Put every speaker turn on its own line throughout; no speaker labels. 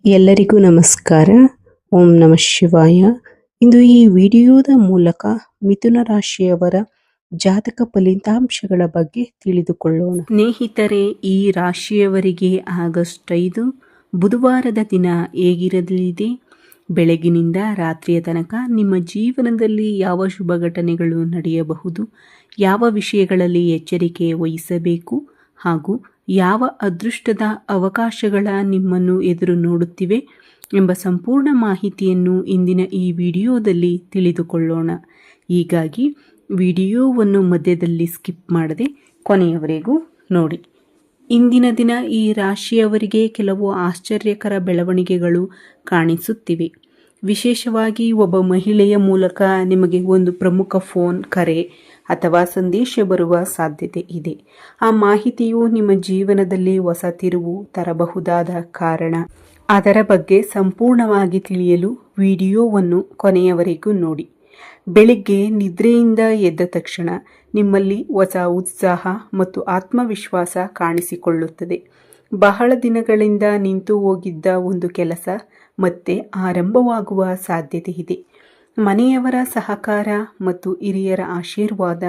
ಎಲ್ಲರಿಗೂ ನಮಸ್ಕಾರ. ಓಂ ನಮಃ ಶಿವಾಯ. ಇಂದು ಈ ವಿಡಿಯೋದ ಮೂಲಕ ಮಿಥುನ ರಾಶಿಯವರ ಜಾತಕ ಫಲಿತಾಂಶಗಳ ಬಗ್ಗೆ ತಿಳಿದುಕೊಳ್ಳೋಣ. ಸ್ನೇಹಿತರೆ, ಈ ರಾಶಿಯವರಿಗೆ ಆಗಸ್ಟ್ 5 ಬುಧವಾರದ ದಿನ ಹೇಗಿರಲಿದೆ? ಬೆಳಗಿನಿಂದ ರಾತ್ರಿಯ ತನಕ ನಿಮ್ಮ ಜೀವನದಲ್ಲಿ ಯಾವ ಶುಭ ಘಟನೆಗಳು ನಡೆಯಬಹುದು, ಯಾವ ವಿಷಯಗಳಲ್ಲಿ ಎಚ್ಚರಿಕೆ ವಹಿಸಬೇಕು ಹಾಗೂ ಯಾವ ಅದೃಷ್ಟದ ಅವಕಾಶಗಳ ನಿಮ್ಮನ್ನು ಎದುರು ನೋಡುತ್ತಿವೆ ಎಂಬ ಸಂಪೂರ್ಣ ಮಾಹಿತಿಯನ್ನು ಇಂದಿನ ಈ ವಿಡಿಯೋದಲ್ಲಿ ತಿಳಿದುಕೊಳ್ಳೋಣ. ಹೀಗಾಗಿ ವಿಡಿಯೋವನ್ನು ಮಧ್ಯದಲ್ಲಿ ಸ್ಕಿಪ್ ಮಾಡದೆ ಕೊನೆಯವರೆಗೂ ನೋಡಿ. ಇಂದಿನ ದಿನ ಈ ರಾಶಿಯವರಿಗೆ ಕೆಲವು ಆಶ್ಚರ್ಯಕರ ಬೆಳವಣಿಗೆಗಳು ಕಾಣಿಸುತ್ತಿವೆ. ವಿಶೇಷವಾಗಿ ಒಬ್ಬ ಮಹಿಳೆಯ ಮೂಲಕ ನಿಮಗೆ ಒಂದು ಪ್ರಮುಖ ಫೋನ್ ಕರೆ ಅಥವಾ ಸಂದೇಶ ಬರುವ ಸಾಧ್ಯತೆ ಇದೆ. ಆ ಮಾಹಿತಿಯು ನಿಮ್ಮ ಜೀವನದಲ್ಲಿ ಹೊಸ ತಿರುವು ತರಬಹುದಾದ ಕಾರಣ. ಅದರ ಬಗ್ಗೆ ಸಂಪೂರ್ಣವಾಗಿ ತಿಳಿಯಲು ವಿಡಿಯೋವನ್ನು ಕೊನೆಯವರೆಗೂ ನೋಡಿ. ಬೆಳಿಗ್ಗೆ ನಿದ್ರೆಯಿಂದ ಎದ್ದ ತಕ್ಷಣ ನಿಮ್ಮಲ್ಲಿ ಹೊಸ ಉತ್ಸಾಹ ಮತ್ತು ಆತ್ಮವಿಶ್ವಾಸ ಕಾಣಿಸಿಕೊಳ್ಳುತ್ತದೆ. ಬಹಳ ದಿನಗಳಿಂದ ನಿಂತು ಹೋಗಿದ್ದ ಒಂದು ಕೆಲಸ ಮತ್ತೆ ಆರಂಭವಾಗುವ ಸಾಧ್ಯತೆ ಇದೆ. ಮನೆಯವರ ಸಹಕಾರ ಮತ್ತು ಹಿರಿಯರ ಆಶೀರ್ವಾದ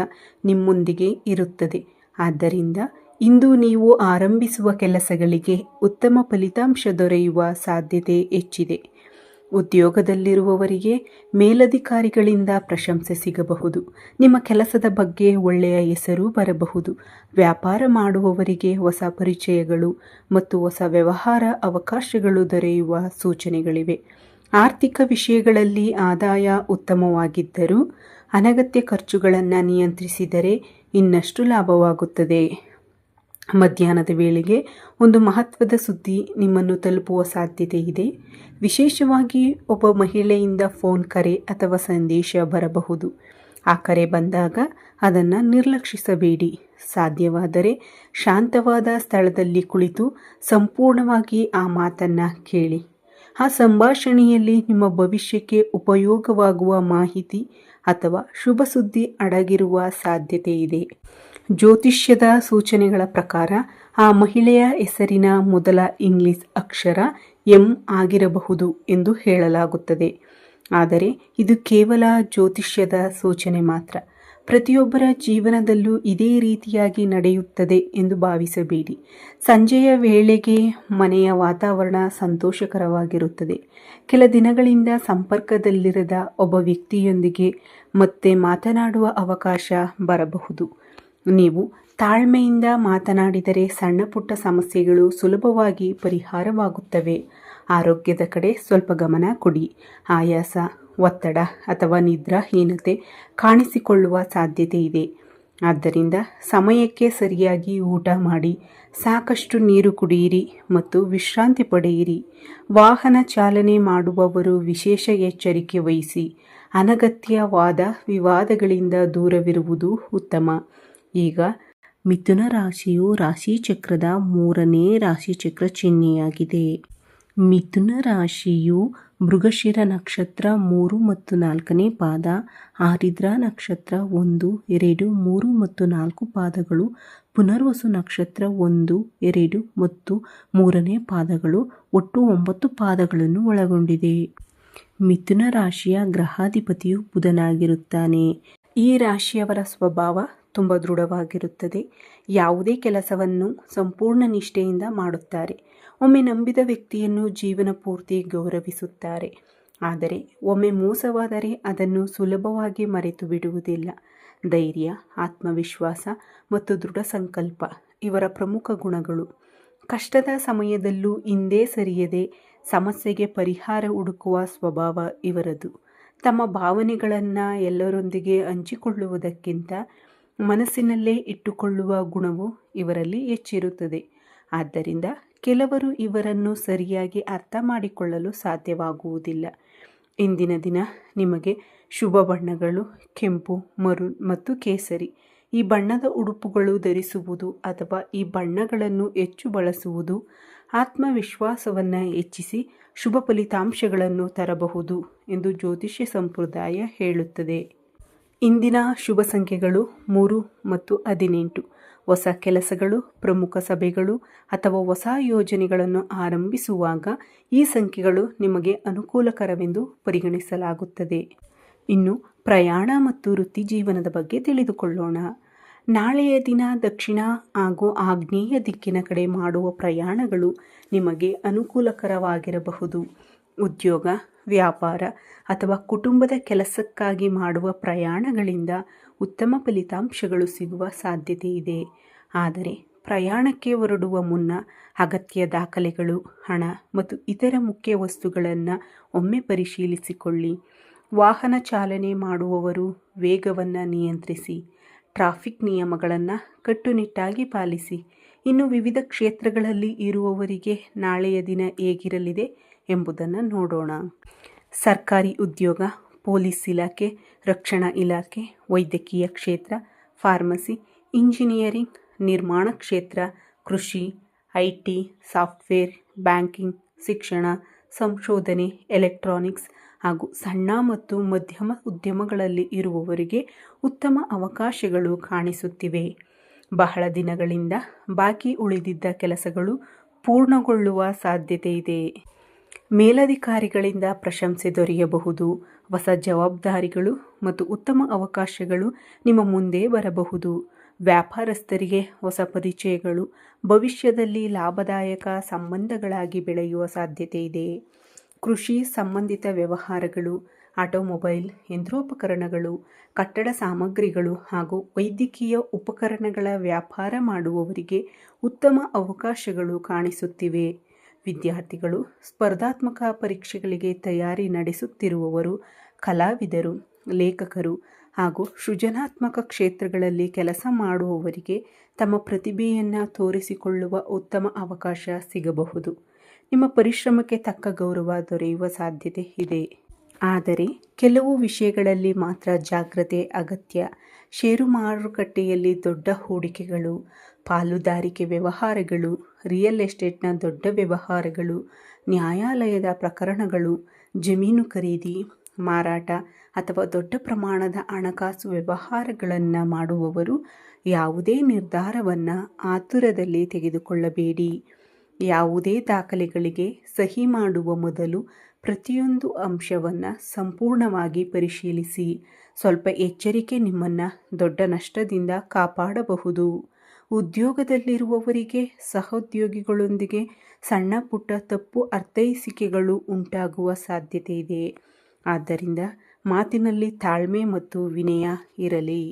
ನಿಮ್ಮೊಂದಿಗೆ ಇರುತ್ತದೆ. ಆದ್ದರಿಂದ ಇಂದು ನೀವು ಆರಂಭಿಸುವ ಕೆಲಸಗಳಿಗೆ ಉತ್ತಮ ಫಲಿತಾಂಶ ದೊರೆಯುವ ಸಾಧ್ಯತೆ ಹೆಚ್ಚಿದೆ. ಉದ್ಯೋಗದಲ್ಲಿರುವವರಿಗೆ ಮೇಲಧಿಕಾರಿಗಳಿಂದ ಪ್ರಶಂಸೆ ಸಿಗಬಹುದು. ನಿಮ್ಮ ಕೆಲಸದ ಬಗ್ಗೆ ಒಳ್ಳೆಯ ಹೆಸರು ಬರಬಹುದು. ವ್ಯಾಪಾರ ಮಾಡುವವರಿಗೆ ಹೊಸ ಪರಿಚಯಗಳು ಮತ್ತು ಹೊಸ ವ್ಯವಹಾರ ಅವಕಾಶಗಳು ದೊರೆಯುವ ಸೂಚನೆಗಳಿವೆ. ಆರ್ಥಿಕ ವಿಷಯಗಳಲ್ಲಿ ಆದಾಯ ಉತ್ತಮವಾಗಿದ್ದರೂ ಅನಗತ್ಯ ಖರ್ಚುಗಳನ್ನು ನಿಯಂತ್ರಿಸಿದರೆ ಇನ್ನಷ್ಟು ಲಾಭವಾಗುತ್ತದೆ. ಮಧ್ಯಾಹ್ನದ ವೇಳೆಗೆ ಒಂದು ಮಹತ್ವದ ಸುದ್ದಿ ನಿಮ್ಮನ್ನು ತಲುಪುವ ಸಾಧ್ಯತೆ ಇದೆ. ವಿಶೇಷವಾಗಿ ಒಬ್ಬ ಮಹಿಳೆಯಿಂದ ಫೋನ್ ಕರೆ ಅಥವಾ ಸಂದೇಶ ಬರಬಹುದು. ಆ ಕರೆ ಬಂದಾಗ ಅದನ್ನು ನಿರ್ಲಕ್ಷಿಸಬೇಡಿ. ಸಾಧ್ಯವಾದರೆ ಶಾಂತವಾದ ಸ್ಥಳದಲ್ಲಿ ಕುಳಿತು ಸಂಪೂರ್ಣವಾಗಿ ಆ ಮಾತನ್ನು ಕೇಳಿ. ಆ ಸಂಭಾಷಣೆಯಲ್ಲಿ ನಿಮ್ಮ ಭವಿಷ್ಯಕ್ಕೆ ಉಪಯೋಗವಾಗುವ ಮಾಹಿತಿ ಅಥವಾ ಶುಭ ಸುದ್ದಿ ಅಡಗಿರುವ ಸಾಧ್ಯತೆ ಇದೆ. ಜ್ಯೋತಿಷ್ಯದ ಸೂಚನೆಗಳ ಪ್ರಕಾರ ಆ ಮಹಿಳೆಯ ಹೆಸರಿನ ಮೊದಲ ಇಂಗ್ಲಿಷ್ ಅಕ್ಷರ ಎಂ ಆಗಿರಬಹುದು ಎಂದು ಹೇಳಲಾಗುತ್ತದೆ. ಆದರೆ ಇದು ಕೇವಲ ಜ್ಯೋತಿಷ್ಯದ ಸೂಚನೆ ಮಾತ್ರ. ಪ್ರತಿಯೊಬ್ಬರ ಜೀವನದಲ್ಲೂ ಇದೇ ರೀತಿಯಾಗಿ ನಡೆಯುತ್ತದೆ ಎಂದು ಭಾವಿಸಬೇಡಿ. ಸಂಜೆಯ ವೇಳೆಗೆ ಮನೆಯ ವಾತಾವರಣ ಸಂತೋಷಕರವಾಗಿರುತ್ತದೆ. ಕೆಲ ದಿನಗಳಿಂದ ಸಂಪರ್ಕದಲ್ಲಿರದ ಒಬ್ಬ ವ್ಯಕ್ತಿಯೊಂದಿಗೆ ಮತ್ತೆ ಮಾತನಾಡುವ ಅವಕಾಶ ಬರಬಹುದು. ನೀವು ತಾಳ್ಮೆಯಿಂದ ಮಾತನಾಡಿದರೆ ಸಣ್ಣ ಪುಟ್ಟ ಸಮಸ್ಯೆಗಳು ಸುಲಭವಾಗಿ ಪರಿಹಾರವಾಗುತ್ತವೆ. ಆರೋಗ್ಯದ ಕಡೆ ಸ್ವಲ್ಪ ಗಮನ ಕೊಡಿ. ಆಯಾಸ, ಒತ್ತಡ ಅಥವಾ ನಿದ್ರಾಹೀನತೆ ಕಾಣಿಸಿಕೊಳ್ಳುವ ಸಾಧ್ಯತೆ ಇದೆ. ಆದ್ದರಿಂದ ಸಮಯಕ್ಕೆ ಸರಿಯಾಗಿ ಊಟ ಮಾಡಿ, ಸಾಕಷ್ಟು ನೀರು ಕುಡಿಯಿರಿ ಮತ್ತು ವಿಶ್ರಾಂತಿ ಪಡೆಯಿರಿ. ವಾಹನ ಚಾಲನೆ ಮಾಡುವವರು ವಿಶೇಷ ಎಚ್ಚರಿಕೆ ವಹಿಸಿ. ಅನಗತ್ಯ ವಾದ ವಿವಾದಗಳಿಂದ ದೂರವಿರುವುದು ಉತ್ತಮ. ಈಗ ಮಿಥುನ ರಾಶಿಯು ರಾಶಿಚಕ್ರದ 3ನೇ ರಾಶಿಚಕ್ರ ಚಿಹ್ನೆಯಾಗಿದೆ. ಮಿಥುನ ರಾಶಿಯು ಮೃಗಶಿರ ನಕ್ಷತ್ರ 3 ಮತ್ತು 4ನೇ ಪಾದ, ಆರಿದ್ರ ನಕ್ಷತ್ರ 1, 2, 3 ಮತ್ತು 4 ಪಾದಗಳು, ಪುನರ್ವಸು ನಕ್ಷತ್ರ 1, 2 ಮತ್ತು 3ನೇ ಪಾದಗಳು, ಒಟ್ಟು 9 ಪಾದಗಳನ್ನು ಒಳಗೊಂಡಿದೆ. ಮಿಥುನ ರಾಶಿಯ ಗ್ರಹಾಧಿಪತಿಯು ಬುಧನಾಗಿರುತ್ತಾನೆ. ಈ ರಾಶಿಯವರ ಸ್ವಭಾವ ತುಂಬ ದೃಢವಾಗಿರುತ್ತದೆ. ಯಾವುದೇ ಕೆಲಸವನ್ನು ಸಂಪೂರ್ಣ ನಿಷ್ಠೆಯಿಂದ ಮಾಡುತ್ತಾರೆ. ಒಮ್ಮೆ ನಂಬಿದ ವ್ಯಕ್ತಿಯನ್ನು ಜೀವನ ಪೂರ್ತಿ ಗೌರವಿಸುತ್ತಾರೆ. ಆದರೆ ಒಮ್ಮೆ ಮೋಸವಾದರೆ ಅದನ್ನು ಸುಲಭವಾಗಿ ಮರೆತು ಬಿಡುವುದಿಲ್ಲ. ಧೈರ್ಯ, ಆತ್ಮವಿಶ್ವಾಸ ಮತ್ತು ದೃಢ ಸಂಕಲ್ಪ ಇವರ ಪ್ರಮುಖ ಗುಣಗಳು. ಕಷ್ಟದ ಸಮಯದಲ್ಲೂ ಹಿಂದೆ ಸರಿಯದೆ ಸಮಸ್ಯೆಗೆ ಪರಿಹಾರ ಹುಡುಕುವ ಸ್ವಭಾವ ಇವರದು. ತಮ್ಮ ಭಾವನೆಗಳನ್ನು ಎಲ್ಲರೊಂದಿಗೆ ಹಂಚಿಕೊಳ್ಳುವುದಕ್ಕಿಂತ ಮನಸ್ಸಿನಲ್ಲೇ ಇಟ್ಟುಕೊಳ್ಳುವ ಗುಣವು ಇವರಲ್ಲಿ ಹೆಚ್ಚಿರುತ್ತದೆ. ಆದ್ದರಿಂದ ಕೆಲವರು ಇವರನ್ನು ಸರಿಯಾಗಿ ಅರ್ಥ ಮಾಡಿಕೊಳ್ಳಲು ಸಾಧ್ಯವಾಗುವುದಿಲ್ಲ. ಇಂದಿನ ದಿನ ನಿಮಗೆ ಶುಭ ಬಣ್ಣಗಳು ಕೆಂಪು, ಮರೂನ್ ಮತ್ತು ಕೇಸರಿ. ಈ ಬಣ್ಣದ ಉಡುಪುಗಳು ಧರಿಸುವುದು ಅಥವಾ ಈ ಬಣ್ಣಗಳನ್ನು ಹೆಚ್ಚು ಬಳಸುವುದು ಆತ್ಮವಿಶ್ವಾಸವನ್ನು ಹೆಚ್ಚಿಸಿ ಶುಭ ಫಲಿತಾಂಶಗಳನ್ನು ತರಬಹುದು ಎಂದು ಜ್ಯೋತಿಷ್ಯ ಸಂಪ್ರದಾಯ ಹೇಳುತ್ತದೆ. ಇಂದಿನ ಶುಭ ಸಂಖ್ಯೆಗಳು 3 ಮತ್ತು 18. ಹೊಸ ಕೆಲಸಗಳು, ಪ್ರಮುಖ ಸಭೆಗಳು ಅಥವಾ ಹೊಸ ಯೋಜನೆಗಳನ್ನು ಆರಂಭಿಸುವಾಗ ಈ ಸಂಖ್ಯೆಗಳು ನಿಮಗೆ ಅನುಕೂಲಕರವೆಂದು ಪರಿಗಣಿಸಲಾಗುತ್ತದೆ. ಇನ್ನು ಪ್ರಯಾಣ ಮತ್ತು ವೃತ್ತಿ ಜೀವನದ ಬಗ್ಗೆ ತಿಳಿದುಕೊಳ್ಳೋಣ. ನಾಳೆಯ ದಿನ ದಕ್ಷಿಣ ಹಾಗೂ ಆಗ್ನೇಯ ದಿಕ್ಕಿನ ಕಡೆ ಮಾಡುವ ಪ್ರಯಾಣಗಳು ನಿಮಗೆ ಅನುಕೂಲಕರವಾಗಿರಬಹುದು. ಉದ್ಯೋಗ, ವ್ಯಾಪಾರ ಅಥವಾ ಕುಟುಂಬದ ಕೆಲಸಕ್ಕಾಗಿ ಮಾಡುವ ಪ್ರಯಾಣಗಳಿಂದ ಉತ್ತಮ ಫಲಿತಾಂಶಗಳು ಸಿಗುವ ಸಾಧ್ಯತೆ ಇದೆ. ಆದರೆ ಪ್ರಯಾಣಕ್ಕೆ ಹೊರಡುವ ಮುನ್ನ ಅಗತ್ಯ ದಾಖಲೆಗಳು, ಹಣ ಮತ್ತು ಇತರ ಮುಖ್ಯ ವಸ್ತುಗಳನ್ನು ಒಮ್ಮೆ ಪರಿಶೀಲಿಸಿಕೊಳ್ಳಿ. ವಾಹನ ಚಾಲನೆ ಮಾಡುವವರು ವೇಗವನ್ನು ನಿಯಂತ್ರಿಸಿ, ಟ್ರಾಫಿಕ್ ನಿಯಮಗಳನ್ನು ಕಟ್ಟುನಿಟ್ಟಾಗಿ ಪಾಲಿಸಿ. ಇನ್ನು ವಿವಿಧ ಕ್ಷೇತ್ರಗಳಲ್ಲಿ ಇರುವವರಿಗೆ ನಾಳೆಯ ದಿನ ಹೇಗಿರಲಿದೆ ಎಂಬುದನ್ನು ನೋಡೋಣ. ಸರ್ಕಾರಿ ಉದ್ಯೋಗ, ಪೊಲೀಸ್ ಇಲಾಖೆ, ರಕ್ಷಣಾ ಇಲಾಖೆ, ವೈದ್ಯಕೀಯ ಕ್ಷೇತ್ರ, ಫಾರ್ಮಸಿ, ಇಂಜಿನಿಯರಿಂಗ್, ನಿರ್ಮಾಣ ಕ್ಷೇತ್ರ, ಕೃಷಿ, IT, ಸಾಫ್ಟ್ವೇರ್, ಬ್ಯಾಂಕಿಂಗ್, ಶಿಕ್ಷಣ, ಸಂಶೋಧನೆ, ಎಲೆಕ್ಟ್ರಾನಿಕ್ಸ್ ಹಾಗೂ ಸಣ್ಣ ಮತ್ತು ಮಧ್ಯಮ ಉದ್ಯಮಗಳಲ್ಲಿ ಇರುವವರಿಗೆ ಉತ್ತಮ ಅವಕಾಶಗಳು ಕಾಣಿಸುತ್ತಿವೆ. ಬಹಳ ದಿನಗಳಿಂದ ಬಾಕಿ ಉಳಿದಿದ್ದ ಕೆಲಸಗಳು ಪೂರ್ಣಗೊಳ್ಳುವ ಸಾಧ್ಯತೆ ಇದೆ. ಮೇಲಧಿಕಾರಿಗಳಿಂದ ಪ್ರಶಂಸೆ ದೊರೆಯಬಹುದು. ಹೊಸ ಜವಾಬ್ದಾರಿಗಳು ಮತ್ತು ಉತ್ತಮ ಅವಕಾಶಗಳು ನಿಮ್ಮ ಮುಂದೆ ಬರಬಹುದು. ವ್ಯಾಪಾರಸ್ಥರಿಗೆ ಹೊಸ ಪರಿಚಯಗಳು ಭವಿಷ್ಯದಲ್ಲಿ ಲಾಭದಾಯಕ ಸಂಬಂಧಗಳಾಗಿ ಬೆಳೆಯುವ ಸಾಧ್ಯತೆ ಇದೆ. ಕೃಷಿ ಸಂಬಂಧಿತ ವ್ಯವಹಾರಗಳು, ಆಟೋಮೊಬೈಲ್, ಯಂತ್ರೋಪಕರಣಗಳು, ಕಟ್ಟಡ ಸಾಮಗ್ರಿಗಳು ಹಾಗೂ ವೈದ್ಯಕೀಯ ಉಪಕರಣಗಳ ವ್ಯಾಪಾರ ಮಾಡುವವರಿಗೆ ಉತ್ತಮ ಅವಕಾಶಗಳು ಕಾಣಿಸುತ್ತಿವೆ. ವಿದ್ಯಾರ್ಥಿಗಳು, ಸ್ಪರ್ಧಾತ್ಮಕ ಪರೀಕ್ಷೆಗಳಿಗೆ ತಯಾರಿ ನಡೆಸುತ್ತಿರುವವರು, ಕಲಾವಿದರು, ಲೇಖಕರು ಹಾಗೂ ಸೃಜನಾತ್ಮಕ ಕ್ಷೇತ್ರಗಳಲ್ಲಿ ಕೆಲಸ ಮಾಡುವವರಿಗೆ ತಮ್ಮ ಪ್ರತಿಭೆಯನ್ನು ತೋರಿಸಿಕೊಳ್ಳುವ ಉತ್ತಮ ಅವಕಾಶ ಸಿಗಬಹುದು. ನಿಮ್ಮ ಪರಿಶ್ರಮಕ್ಕೆ ತಕ್ಕ ಗೌರವ ದೊರೆಯುವ ಸಾಧ್ಯತೆ ಇದೆ. ಆದರೆ ಕೆಲವು ವಿಷಯಗಳಲ್ಲಿ ಮಾತ್ರ ಜಾಗ್ರತೆ ಅಗತ್ಯ. ಷೇರು ಮಾರುಕಟ್ಟೆಯಲ್ಲಿ ದೊಡ್ಡ ಹೂಡಿಕೆಗಳು, ಪಾಲುದಾರಿಕೆ ವ್ಯವಹಾರಗಳು, ರಿಯಲ್ ಎಸ್ಟೇಟ್ನ ದೊಡ್ಡ ವ್ಯವಹಾರಗಳು, ನ್ಯಾಯಾಲಯದ ಪ್ರಕರಣಗಳು, ಜಮೀನು ಖರೀದಿ, ಮಾರಾಟ ಅಥವಾ ದೊಡ್ಡ ಪ್ರಮಾಣದ ಹಣಕಾಸು ವ್ಯವಹಾರಗಳನ್ನು ಮಾಡುವವರು ಯಾವುದೇ ನಿರ್ಧಾರವನ್ನು ಆತುರದಲ್ಲಿ ತೆಗೆದುಕೊಳ್ಳಬೇಡಿ. ಯಾವುದೇ ದಾಖಲೆಗಳಿಗೆ ಸಹಿ ಮಾಡುವ ಮೊದಲು ಪ್ರತಿಯೊಂದು ಅಂಶವನ್ನು ಸಂಪೂರ್ಣವಾಗಿ ಪರಿಶೀಲಿಸಿ. ಸ್ವಲ್ಪ ಎಚ್ಚರಿಕೆ ನಿಮ್ಮನ್ನು ದೊಡ್ಡ ನಷ್ಟದಿಂದ ಕಾಪಾಡಬಹುದು. ಉದ್ಯೋಗದಲ್ಲಿರುವವರಿಗೆ ಸಹೋದ್ಯೋಗಿಗಳೊಂದಿಗೆ ಸಣ್ಣ ಪುಟ್ಟ ತಪ್ಪು ಅರ್ಥೈಸಿಕೆಗಳು ಉಂಟಾಗುವ ಸಾಧ್ಯತೆ ಇದೆ. ಆದ್ದರಿಂದ ಮಾತಿನಲ್ಲಿ ತಾಳ್ಮೆ ಮತ್ತು ವಿನಯ ಇರಲಿ.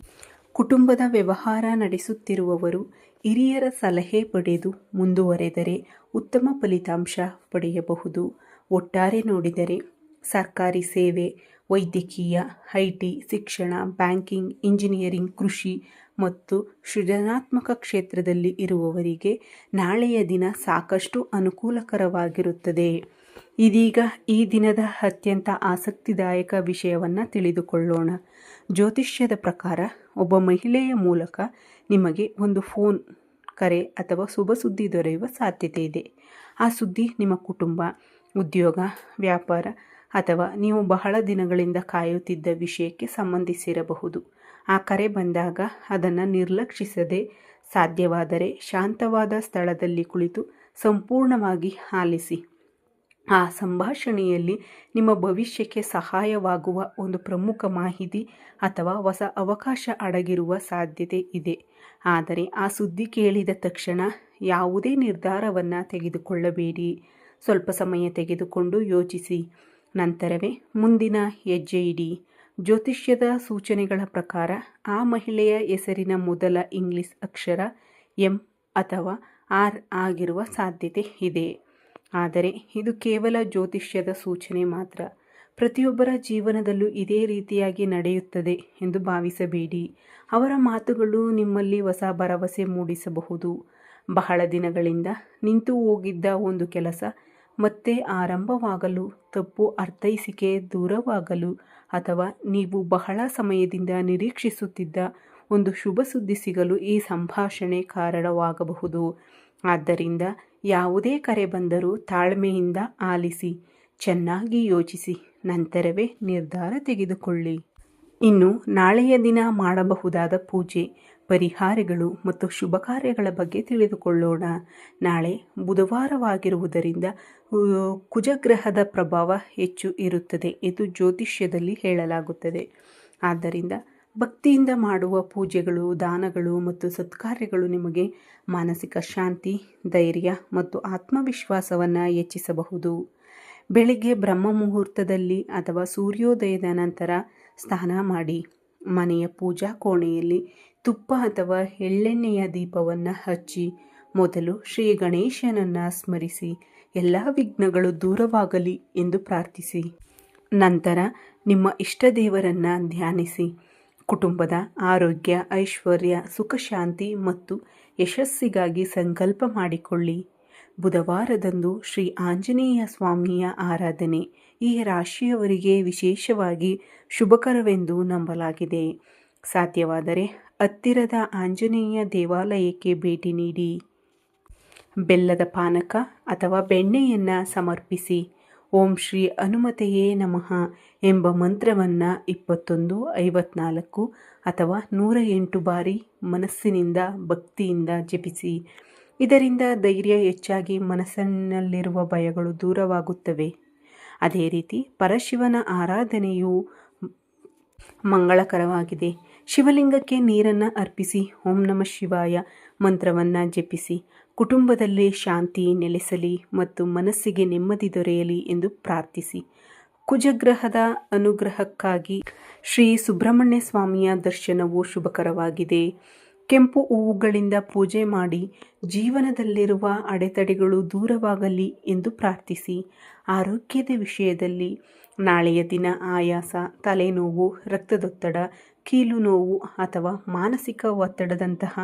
ಕುಟುಂಬದ ವ್ಯವಹಾರ ನಡೆಸುತ್ತಿರುವವರು ಹಿರಿಯರ ಸಲಹೆ ಪಡೆದು ಮುಂದುವರೆದರೆ ಉತ್ತಮ ಫಲಿತಾಂಶ ಪಡೆಯಬಹುದು. ಒಟ್ಟಾರೆ ನೋಡಿದರೆ ಸರ್ಕಾರಿ ಸೇವೆ, ವೈದ್ಯಕೀಯ, IT, ಶಿಕ್ಷಣ, ಬ್ಯಾಂಕಿಂಗ್, ಇಂಜಿನಿಯರಿಂಗ್, ಕೃಷಿ ಮತ್ತು ಸೃಜನಾತ್ಮಕ ಕ್ಷೇತ್ರದಲ್ಲಿ ಇರುವವರಿಗೆ ನಾಳೆಯ ದಿನ ಸಾಕಷ್ಟು ಅನುಕೂಲಕರವಾಗಿರುತ್ತದೆ. ಇದೀಗ ಈ ದಿನದ ಅತ್ಯಂತ ಆಸಕ್ತಿದಾಯಕ ವಿಷಯವನ್ನು ತಿಳಿದುಕೊಳ್ಳೋಣ. ಜ್ಯೋತಿಷ್ಯದ ಪ್ರಕಾರ ಒಬ್ಬ ಮಹಿಳೆಯ ಮೂಲಕ ನಿಮಗೆ ಒಂದು ಫೋನ್ ಕರೆ ಅಥವಾ ಶುಭ ಸುದ್ದಿ ದೊರೆಯುವ ಸಾಧ್ಯತೆ ಇದೆ. ಆ ಸುದ್ದಿ ನಿಮ್ಮ ಕುಟುಂಬ, ಉದ್ಯೋಗ, ವ್ಯಾಪಾರ ಅಥವಾ ನೀವು ಬಹಳ ದಿನಗಳಿಂದ ಕಾಯುತ್ತಿದ್ದ ವಿಷಯಕ್ಕೆ ಸಂಬಂಧಿಸಿರಬಹುದು. ಆ ಕರೆ ಬಂದಾಗ ಅದನ್ನು ನಿರ್ಲಕ್ಷಿಸದೆ, ಸಾಧ್ಯವಾದರೆ ಶಾಂತವಾದ ಸ್ಥಳದಲ್ಲಿ ಕುಳಿತು ಸಂಪೂರ್ಣವಾಗಿ ಆಲಿಸಿ. ಆ ಸಂಭಾಷಣೆಯಲ್ಲಿ ನಿಮ್ಮ ಭವಿಷ್ಯಕ್ಕೆ ಸಹಾಯವಾಗುವ ಒಂದು ಪ್ರಮುಖ ಮಾಹಿತಿ ಅಥವಾ ಹೊಸ ಅವಕಾಶ ಅಡಗಿರುವ ಸಾಧ್ಯತೆ ಇದೆ. ಆದರೆ ಆ ಸುದ್ದಿ ಕೇಳಿದ ತಕ್ಷಣ ಯಾವುದೇ ನಿರ್ಧಾರವನ್ನು ತೆಗೆದುಕೊಳ್ಳಬೇಡಿ. ಸ್ವಲ್ಪ ಸಮಯ ತೆಗೆದುಕೊಂಡು ಯೋಚಿಸಿ, ನಂತರವೇ ಮುಂದಿನ ಹೆಜ್ಜೆ ಇಡಿ. ಜ್ಯೋತಿಷ್ಯದ ಸೂಚನೆಗಳ ಪ್ರಕಾರ ಆ ಮಹಿಳೆಯ ಹೆಸರಿನ ಮೊದಲ ಇಂಗ್ಲಿಷ್ ಅಕ್ಷರ M ಅಥವಾ R ಆಗಿರುವ ಸಾಧ್ಯತೆ ಇದೆ. ಆದರೆ ಇದು ಕೇವಲ ಜ್ಯೋತಿಷ್ಯದ ಸೂಚನೆ ಮಾತ್ರ. ಪ್ರತಿಯೊಬ್ಬರ ಜೀವನದಲ್ಲೂ ಇದೇ ರೀತಿಯಾಗಿ ನಡೆಯುತ್ತದೆ ಎಂದು ಭಾವಿಸಬೇಡಿ. ಅವರ ಮಾತುಗಳು ನಿಮ್ಮಲ್ಲಿ ಹೊಸ ಭರವಸೆ ಮೂಡಿಸಬಹುದು. ಬಹಳ ದಿನಗಳಿಂದ ನಿಂತು ಹೋಗಿದ್ದ ಒಂದು ಕೆಲಸ ಮತ್ತೆ ಆರಂಭವಾಗಲು, ತಪ್ಪು ಅರ್ಥೈಸಿಕೆ ದೂರವಾಗಲು ಅಥವಾ ನೀವು ಬಹಳ ಸಮಯದಿಂದ ನಿರೀಕ್ಷಿಸುತ್ತಿದ್ದ ಒಂದು ಶುಭ ಸುದ್ದಿ ಸಿಗಲು ಈ ಸಂಭಾಷಣೆ ಕಾರಣವಾಗಬಹುದು. ಆದ್ದರಿಂದ ಯಾವುದೇ ಕರೆ ಬಂದರೂ ತಾಳ್ಮೆಯಿಂದ ಆಲಿಸಿ, ಚೆನ್ನಾಗಿ ಯೋಚಿಸಿ, ನಂತರವೇ ನಿರ್ಧಾರ ತೆಗೆದುಕೊಳ್ಳಿ. ಇನ್ನು ನಾಳೆಯ ದಿನ ಮಾಡಬಹುದಾದ ಪೂಜೆ, ಪರಿಹಾರಗಳು ಮತ್ತು ಶುಭ ಕಾರ್ಯಗಳ ಬಗ್ಗೆ ತಿಳಿದುಕೊಳ್ಳೋಣ. ನಾಳೆ ಬುಧವಾರವಾಗಿರುವುದರಿಂದ ಕುಜಗ್ರಹದ ಪ್ರಭಾವ ಹೆಚ್ಚು ಇರುತ್ತದೆ ಎಂದು ಜ್ಯೋತಿಷ್ಯದಲ್ಲಿ ಹೇಳಲಾಗುತ್ತದೆ. ಆದ್ದರಿಂದ ಭಕ್ತಿಯಿಂದ ಮಾಡುವ ಪೂಜೆಗಳು, ದಾನಗಳು ಮತ್ತು ಸತ್ಕಾರ್ಯಗಳು ನಿಮಗೆ ಮಾನಸಿಕ ಶಾಂತಿ, ಧೈರ್ಯ ಮತ್ತು ಆತ್ಮವಿಶ್ವಾಸವನ್ನು ಹೆಚ್ಚಿಸಬಹುದು. ಬೆಳಿಗ್ಗೆ ಬ್ರಹ್ಮ ಮುಹೂರ್ತದಲ್ಲಿ ಅಥವಾ ಸೂರ್ಯೋದಯದ ನಂತರ ಸ್ನಾನ ಮಾಡಿ ಮನೆಯ ಪೂಜಾ ಕೋಣೆಯಲ್ಲಿ ತುಪ್ಪ ಅಥವಾ ಎಳ್ಳೆಣ್ಣೆಯ ದೀಪವನ್ನು ಹಚ್ಚಿ ಮೊದಲು ಶ್ರೀ ಗಣೇಶನನ್ನು ಸ್ಮರಿಸಿ ಎಲ್ಲ ವಿಘ್ನಗಳು ದೂರವಾಗಲಿ ಎಂದು ಪ್ರಾರ್ಥಿಸಿ. ನಂತರ ನಿಮ್ಮ ಇಷ್ಟ ದೇವರನ್ನು ಧ್ಯಾನಿಸಿ ಕುಟುಂಬದ ಆರೋಗ್ಯ, ಐಶ್ವರ್ಯ, ಸುಖ, ಶಾಂತಿ ಮತ್ತು ಯಶಸ್ಸಿಗಾಗಿ ಸಂಕಲ್ಪ ಮಾಡಿಕೊಳ್ಳಿ. ಬುಧವಾರದಂದು ಶ್ರೀ ಆಂಜನೇಯ ಸ್ವಾಮಿಯ ಆರಾಧನೆ ಈ ರಾಶಿಯವರಿಗೆ ವಿಶೇಷವಾಗಿ ಶುಭಕರವೆಂದು ನಂಬಲಾಗಿದೆ. ಸಾಧ್ಯವಾದರೆ ಹತ್ತಿರದ ಆಂಜನೇಯ ದೇವಾಲಯಕ್ಕೆ ಭೇಟಿ ನೀಡಿ ಬೆಲ್ಲದ ಪಾನಕ ಅಥವಾ ಬೆಣ್ಣೆಯನ್ನು ಸಮರ್ಪಿಸಿ ಓಂ ಶ್ರೀ ಹನುಮತೆಯೇ ನಮಃ ಎಂಬ ಮಂತ್ರವನ್ನು 21, 54 ಅಥವಾ 108 ಬಾರಿ ಮನಸ್ಸಿನಿಂದ ಭಕ್ತಿಯಿಂದ ಜಪಿಸಿ. ಇದರಿಂದ ಧೈರ್ಯ ಹೆಚ್ಚಾಗಿ ಮನಸ್ಸಿನಲ್ಲಿರುವ ಭಯಗಳು ದೂರವಾಗುತ್ತವೆ. ಅದೇ ರೀತಿ ಪರಶಿವನ ಆರಾಧನೆಯು ಮಂಗಳಕರವಾಗಿದೆ. ಶಿವಲಿಂಗಕ್ಕೆ ನೀರನ್ನು ಅರ್ಪಿಸಿ ಓಂ ನಮಃ ಶಿವಾಯ ಮಂತ್ರವನ್ನು ಜಪಿಸಿ ಕುಟುಂಬದಲ್ಲಿ ಶಾಂತಿ ನೆಲೆಸಲಿ ಮತ್ತು ಮನಸ್ಸಿಗೆ ನೆಮ್ಮದಿ ದೊರೆಯಲಿ ಎಂದು ಪ್ರಾರ್ಥಿಸಿ. ಕುಜಗ್ರಹದ ಅನುಗ್ರಹಕ್ಕಾಗಿ ಶ್ರೀ ಸುಬ್ರಹ್ಮಣ್ಯ ಸ್ವಾಮಿಯ ದರ್ಶನವು ಶುಭಕರವಾಗಿದೆ. ಕೆಂಪು ಹೂವುಗಳಿಂದ ಪೂಜೆ ಮಾಡಿ ಜೀವನದಲ್ಲಿರುವ ಅಡೆತಡೆಗಳು ದೂರವಾಗಲಿ ಎಂದು ಪ್ರಾರ್ಥಿಸಿ. ಆರೋಗ್ಯದ ವಿಷಯದಲ್ಲಿ ನಾಳೆಯ ದಿನ ಆಯಾಸ, ತಲೆನೋವು, ರಕ್ತದೊತ್ತಡ, ಕೀಲು ನೋವು ಅಥವಾ ಮಾನಸಿಕ ಒತ್ತಡದಂತಹ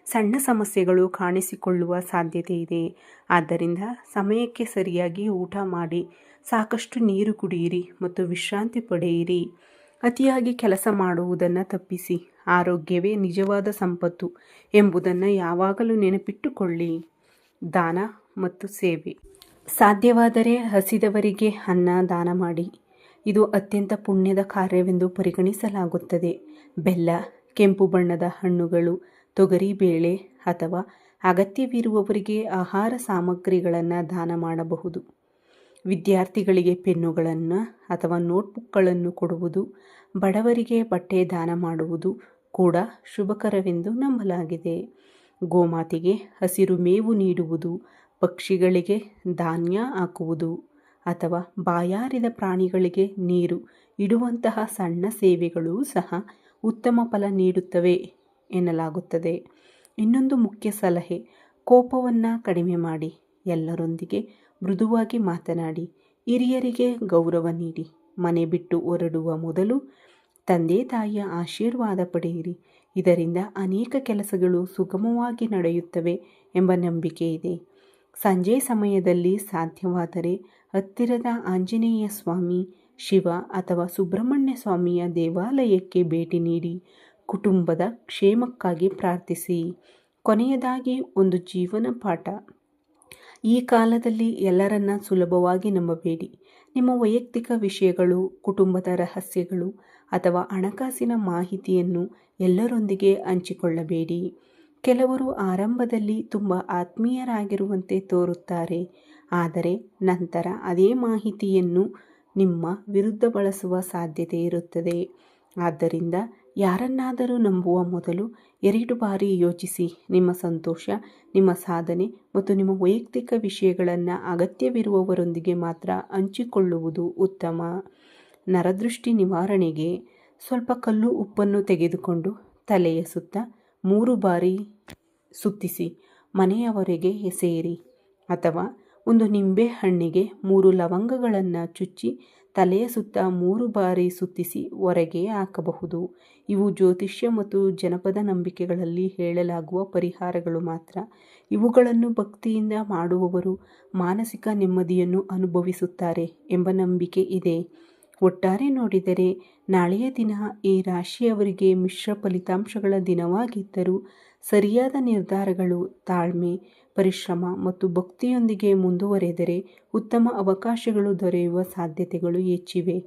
ಸಣ್ಣ ಸಮಸ್ಯೆಗಳು ಕಾಣಿಸಿಕೊಳ್ಳುವ ಸಾಧ್ಯತೆ ಇದೆ. ಆದ್ದರಿಂದ ಸಮಯಕ್ಕೆ ಸರಿಯಾಗಿ ಊಟ ಮಾಡಿ, ಸಾಕಷ್ಟು ನೀರು ಕುಡಿಯಿರಿ ಮತ್ತು ವಿಶ್ರಾಂತಿ ಪಡೆಯಿರಿ. ಅತಿಯಾಗಿ ಕೆಲಸ ಮಾಡುವುದನ್ನು ತಪ್ಪಿಸಿ. ಆರೋಗ್ಯವೇ ನಿಜವಾದ ಸಂಪತ್ತು ಎಂಬುದನ್ನು ಯಾವಾಗಲೂ ನೆನಪಿಟ್ಟುಕೊಳ್ಳಿ. ದಾನ ಮತ್ತು ಸೇವೆ. ಸಾಧ್ಯವಾದರೆ ಹಸಿದವರಿಗೆ ಅನ್ನ ದಾನ ಮಾಡಿ. ಇದು ಅತ್ಯಂತ ಪುಣ್ಯದ ಕಾರ್ಯವೆಂದು ಪರಿಗಣಿಸಲಾಗುತ್ತದೆ. ಬೆಲ್ಲ, ಕೆಂಪು ಬಣ್ಣದ ಹಣ್ಣುಗಳು, ತೊಗರಿಬೇಳೆ ಅಥವಾ ಅಗತ್ಯವಿರುವವರಿಗೆ ಆಹಾರ ಸಾಮಗ್ರಿಗಳನ್ನು ದಾನ ಮಾಡಬಹುದು. ವಿದ್ಯಾರ್ಥಿಗಳಿಗೆ ಪೆನ್ನುಗಳನ್ನು ಅಥವಾ ನೋಟ್ಬುಕ್ಗಳನ್ನು ಕೊಡುವುದು, ಬಡವರಿಗೆ ಬಟ್ಟೆ ದಾನ ಮಾಡುವುದು ಕೂಡ ಶುಭಕರವೆಂದು ನಂಬಲಾಗಿದೆ. ಗೋಮಾತೆಗೆ ಹಸಿರು ಮೇವು ನೀಡುವುದು, ಪಕ್ಷಿಗಳಿಗೆ ಧಾನ್ಯ ಹಾಕುವುದು ಅಥವಾ ಬಾಯಾರಿದ ಪ್ರಾಣಿಗಳಿಗೆ ನೀರು ಇಡುವಂತಹ ಸಣ್ಣ ಸೇವೆಗಳೂ ಸಹ ಉತ್ತಮ ಫಲ ನೀಡುತ್ತವೆ ಎನ್ನಲಾಗುತ್ತದೆ. ಇನ್ನೊಂದು ಮುಖ್ಯ ಸಲಹೆ, ಕೋಪವನ್ನು ಕಡಿಮೆ ಮಾಡಿ. ಎಲ್ಲರೊಂದಿಗೆ ಮೃದುವಾಗಿ ಮಾತನಾಡಿ. ಹಿರಿಯರಿಗೆ ಗೌರವ ನೀಡಿ. ಮನೆ ಬಿಟ್ಟು ಹೊರಡುವ ಮೊದಲು ತಂದೆ ತಾಯಿಯ ಆಶೀರ್ವಾದ ಪಡೆಯಿರಿ. ಇದರಿಂದ ಅನೇಕ ಕೆಲಸಗಳು ಸುಗಮವಾಗಿ ನಡೆಯುತ್ತವೆ ಎಂಬ ನಂಬಿಕೆ ಇದೆ. ಸಂಜೆ ಸಮಯದಲ್ಲಿ ಸಾಧ್ಯವಾದರೆ ಹತ್ತಿರದ ಆಂಜನೇಯ ಸ್ವಾಮಿ, ಶಿವ ಅಥವಾ ಸುಬ್ರಹ್ಮಣ್ಯ ಸ್ವಾಮಿಯ ದೇವಾಲಯಕ್ಕೆ ಭೇಟಿ ನೀಡಿ ಕುಟುಂಬದ ಕ್ಷೇಮಕ್ಕಾಗಿ ಪ್ರಾರ್ಥಿಸಿ. ಕೊನೆಯದಾಗಿ ಒಂದು ಜೀವನ ಪಾಠ. ಈ ಕಾಲದಲ್ಲಿ ಎಲ್ಲರನ್ನ ಸುಲಭವಾಗಿ ನಂಬಬೇಡಿ. ನಿಮ್ಮ ವೈಯಕ್ತಿಕ ವಿಷಯಗಳು, ಕುಟುಂಬದ ರಹಸ್ಯಗಳು ಅಥವಾ ಹಣಕಾಸಿನ ಮಾಹಿತಿಯನ್ನು ಎಲ್ಲರೊಂದಿಗೆ ಹಂಚಿಕೊಳ್ಳಬೇಡಿ. ಕೆಲವರು ಆರಂಭದಲ್ಲಿ ತುಂಬ ಆತ್ಮೀಯರಾಗಿರುವಂತೆ ತೋರುತ್ತಾರೆ, ಆದರೆ ನಂತರ ಅದೇ ಮಾಹಿತಿಯನ್ನು ನಿಮ್ಮ ವಿರುದ್ಧ ಬಳಸುವ ಸಾಧ್ಯತೆ ಇರುತ್ತದೆ. ಆದ್ದರಿಂದ ಯಾರನ್ನಾದರೂ ನಂಬುವ ಮೊದಲು 2 ಬಾರಿ ಯೋಚಿಸಿ. ನಿಮ್ಮ ಸಂತೋಷ, ನಿಮ್ಮ ಸಾಧನೆ ಮತ್ತು ನಿಮ್ಮ ವೈಯಕ್ತಿಕ ವಿಷಯಗಳನ್ನು ಅಗತ್ಯವಿರುವವರೊಂದಿಗೆ ಮಾತ್ರ ಹಂಚಿಕೊಳ್ಳುವುದು ಉತ್ತಮ. ನರದೃಷ್ಟಿ ನಿವಾರಣೆಗೆ ಸ್ವಲ್ಪ ಕಲ್ಲು ಉಪ್ಪನ್ನು ತೆಗೆದುಕೊಂಡು ತಲೆಯ ಸುತ್ತ 3 ಬಾರಿ ಸುತ್ತಿಸಿ ಮನೆಯವರೆಗೆ ಎಸೆಯಿರಿ. ಅಥವಾ ಒಂದು ನಿಂಬೆ ಹಣ್ಣಿಗೆ 3 ಲವಂಗಗಳನ್ನು ಚುಚ್ಚಿ ತಲೆಯ ಸುತ್ತ 3 ಬಾರಿ ಸುತ್ತಿಸಿ ಹೊರಗೆ ಹಾಕಬಹುದು. ಇವು ಜ್ಯೋತಿಷ್ಯ ಮತ್ತು ಜನಪದ ನಂಬಿಕೆಗಳಲ್ಲಿ ಹೇಳಲಾಗುವ ಪರಿಹಾರಗಳು ಮಾತ್ರ. ಇವುಗಳನ್ನು ಭಕ್ತಿಯಿಂದ ಮಾಡುವವರು ಮಾನಸಿಕ ನೆಮ್ಮದಿಯನ್ನು ಅನುಭವಿಸುತ್ತಾರೆ ಎಂಬ ನಂಬಿಕೆ ಇದೆ. ಒಟ್ಟಾರೆ ನೋಡಿದರೆ ನಾಳೆಯ ದಿನ ಈ ರಾಶಿಯವರಿಗೆ ಮಿಶ್ರ ಫಲಿತಾಂಶಗಳ ದಿನವಾಗಿದ್ದರೂ ಸರಿಯಾದ ನಿರ್ಧಾರಗಳು, ತಾಳ್ಮೆ, ಪರಿಶ್ರಮ ಮತ್ತು ಭಕ್ತಿಯೊಂದಿಗೆ ಮುಂದುವರೆದರೆ ಉತ್ತಮ ಅವಕಾಶಗಳು ದೊರೆಯುವ ಸಾಧ್ಯತೆಗಳು ಹೆಚ್ಚಿವೆ.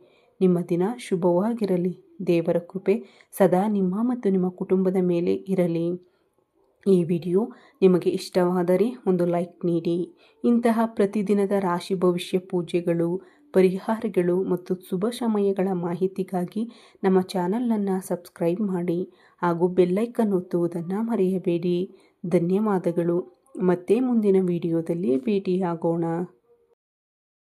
ನಿಮ್ಮ ದಿನ ಶುಭವಾಗಿರಲಿ. ದೇವರ ಕೃಪೆ ಸದಾ ನಿಮ್ಮ ಮತ್ತು ನಿಮ್ಮ ಕುಟುಂಬದ ಮೇಲೆ ಇರಲಿ. ಈ ವಿಡಿಯೋ ನಿಮಗೆ ಇಷ್ಟವಾದರೆ ಒಂದು ಲೈಕ್ ನೀಡಿ. ಇಂತಹ ಪ್ರತಿದಿನದ ರಾಶಿ ಭವಿಷ್ಯ ಪೂಜೆಗಳು, ಪರಿಹಾರಗಳು ಮತ್ತು ಶುಭ ಸಮಯಗಳ ಮಾಹಿತಿಗಾಗಿ ನಮ್ಮ ಚಾನಲನ್ನು ಸಬ್ಸ್ಕ್ರೈಬ್ ಮಾಡಿ ಹಾಗೂ ಬೆಲ್ಲೈಕನ್ ಒತ್ತುವುದನ್ನು ಮರೆಯಬೇಡಿ. ಧನ್ಯವಾದಗಳು. ಮತ್ತೆ ಮುಂದಿನ ವಿಡಿಯೋದಲ್ಲಿ ಭೇಟಿಯಾಗೋಣ.